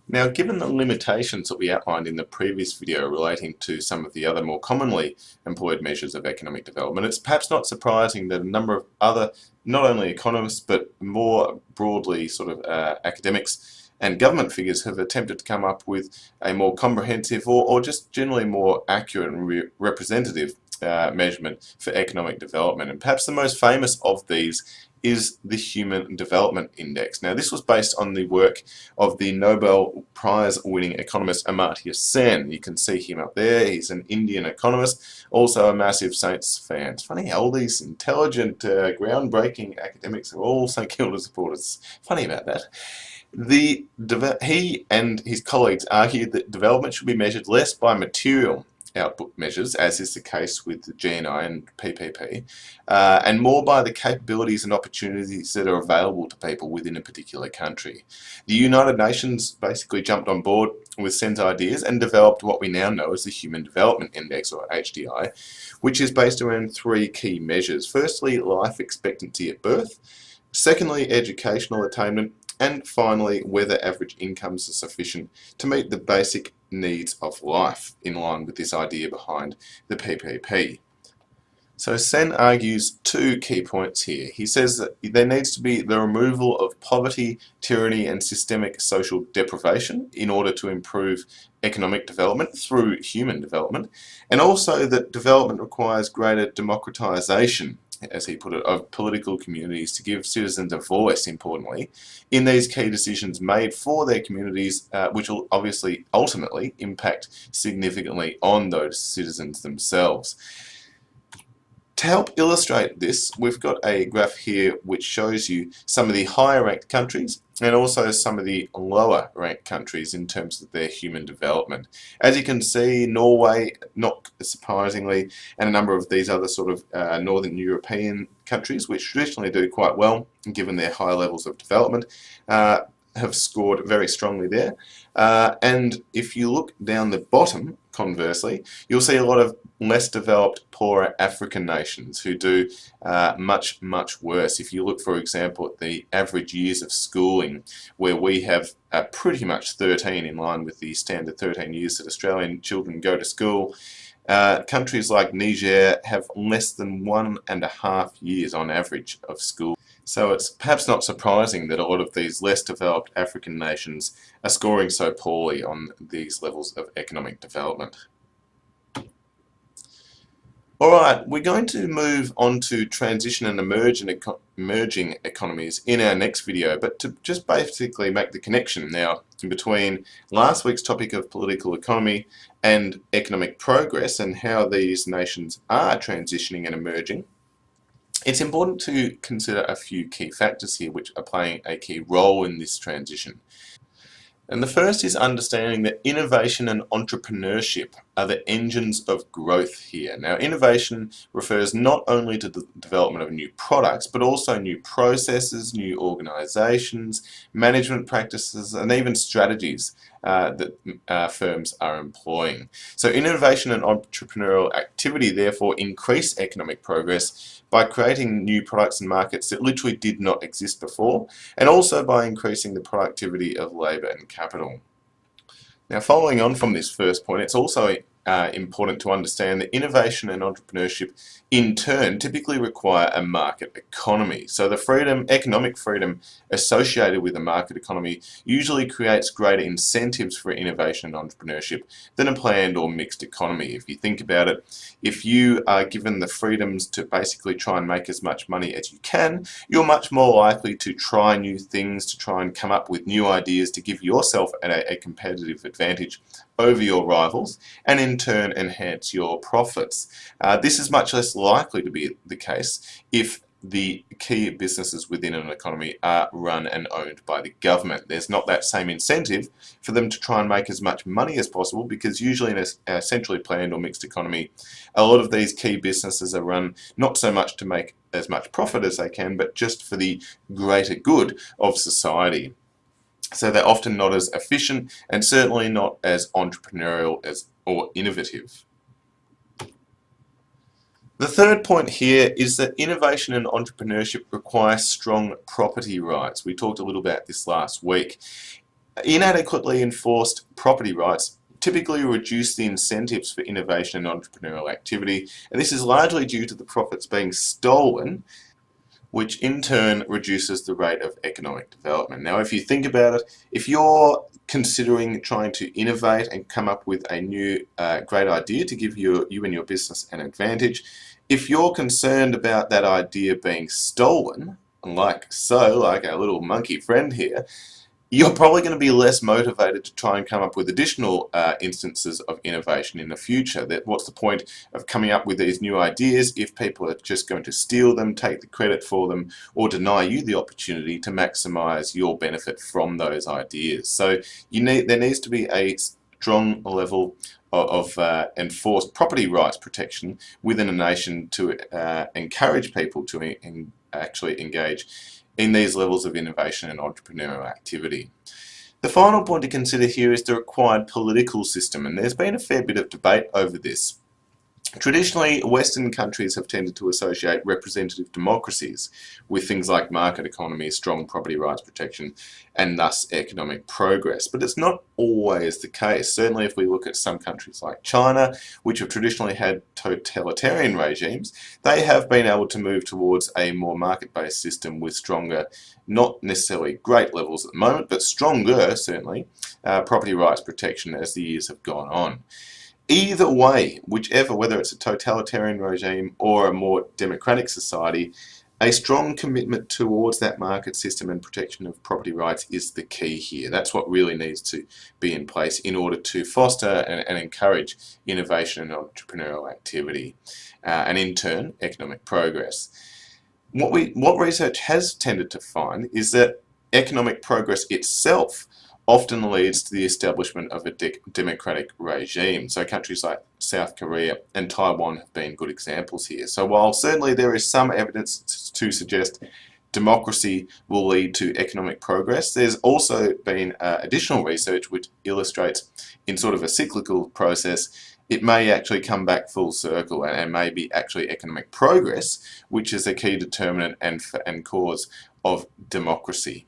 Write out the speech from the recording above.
Now, given the limitations that we outlined in the previous video relating to some of the other more commonly employed measures of economic development, it's perhaps not surprising that a number of other, not only economists, but more broadly academics and government figures have attempted to come up with a more comprehensive or just generally more accurate and representative measurement for economic development. And perhaps the most famous of these is the Human Development Index. Now, this was based on the work of the Nobel Prize winning economist Amartya Sen. You can see him up there. He's an Indian economist, also a massive Saints fan. It's funny how all these intelligent, groundbreaking academics are all so keen to support us. Funny about that. He and his colleagues argued that development should be measured less by material output measures, as is the case with the GNI and PPP, and more by the capabilities and opportunities that are available to people within a particular country. The United Nations basically jumped on board with Sen's ideas and developed what we now know as the Human Development Index, or HDI, which is based around three key measures. Firstly, life expectancy at birth. Secondly, educational attainment. And finally, whether average incomes are sufficient to meet the basic needs of life, in line with this idea behind the PPP. So Sen argues two key points here. He says that there needs to be the removal of poverty, tyranny and systemic social deprivation in order to improve economic development through human development, and also that development requires greater democratization, as he put it, of political communities to give citizens a voice, importantly, in these key decisions made for their communities, which will obviously ultimately impact significantly on those citizens themselves. To help illustrate this, we've got a graph here which shows you some of the higher ranked countries and also some of the lower ranked countries in terms of their human development. As you can see, Norway, not surprisingly, and a number of these other Northern European countries, which traditionally do quite well given their high levels of development, have scored very strongly there. And if you look down the bottom, conversely, you'll see a lot of less developed, poorer African nations who do much, much worse. If you look, for example, at the average years of schooling, where we have pretty much 13, in line with the standard 13 years that Australian children go to school, countries like Niger have less than 1.5 years on average of school. So it's perhaps not surprising that a lot of these less developed African nations are scoring so poorly on these levels of economic development. Alright, we're going to move on to transition and emerging economies in our next video, but to just basically make the connection now between last week's topic of political economy and economic progress and how these nations are transitioning and emerging, it's important to consider a few key factors here which are playing a key role in this transition. And the first is understanding that innovation and entrepreneurship are the engines of growth here. Now, innovation refers not only to the development of new products, but also new processes, new organizations, management practices, and even strategies that firms are employing. So innovation and entrepreneurial activity therefore increase economic progress by creating new products and markets that literally did not exist before, and also by increasing the productivity of labour and capital. Now, following on from this first point, it's also important to understand that innovation and entrepreneurship in turn typically require a market economy. So the economic freedom associated with a market economy usually creates greater incentives for innovation and entrepreneurship than a planned or mixed economy. If you think about it, if you are given the freedoms to basically try and make as much money as you can, you're much more likely to try new things, to try and come up with new ideas to give yourself a competitive advantage over your rivals, and in turn enhance your profits. This is much less likely to be the case if the key businesses within an economy are run and owned by the government. There's not that same incentive for them to try and make as much money as possible, because usually in a centrally planned or mixed economy, a lot of these key businesses are run not so much to make as much profit as they can, but just for the greater good of society. So they're often not as efficient and certainly not as entrepreneurial or innovative. The third point here is that innovation and entrepreneurship require strong property rights. We talked a little about this last week. Inadequately enforced property rights typically reduce the incentives for innovation and entrepreneurial activity, and this is largely due to the profits being stolen, which in turn reduces the rate of economic development. Now, if you think about it, if you're considering trying to innovate and come up with a new great idea to give you and your business an advantage, if you're concerned about that idea being stolen, like our little monkey friend here, you're probably going to be less motivated to try and come up with additional instances of innovation in the future. What's the point of coming up with these new ideas if people are just going to steal them, take the credit for them, or deny you the opportunity to maximize your benefit from those ideas? So there needs to be a strong level of enforced property rights protection within a nation to encourage people to actually engage in these levels of innovation and entrepreneurial activity. The final point to consider here is the required political system, and there's been a fair bit of debate over this. Traditionally, Western countries have tended to associate representative democracies with things like market economies, strong property rights protection, and thus economic progress. But it's not always the case. Certainly if we look at some countries like China, which have traditionally had totalitarian regimes, they have been able to move towards a more market-based system with stronger, not necessarily great levels at the moment, but stronger, certainly, property rights protection as the years have gone on. Either way, whether it's a totalitarian regime or a more democratic society, a strong commitment towards that market system and protection of property rights is the key here. That's what really needs to be in place in order to foster and encourage innovation and entrepreneurial activity, and in turn, economic progress. What research has tended to find is that economic progress itself often leads to the establishment of a democratic regime. So countries like South Korea and Taiwan have been good examples here. So while certainly there is some evidence to suggest democracy will lead to economic progress, there's also been additional research which illustrates in sort of a cyclical process it may actually come back full circle and may be actually economic progress, which is a key determinant and cause of democracy.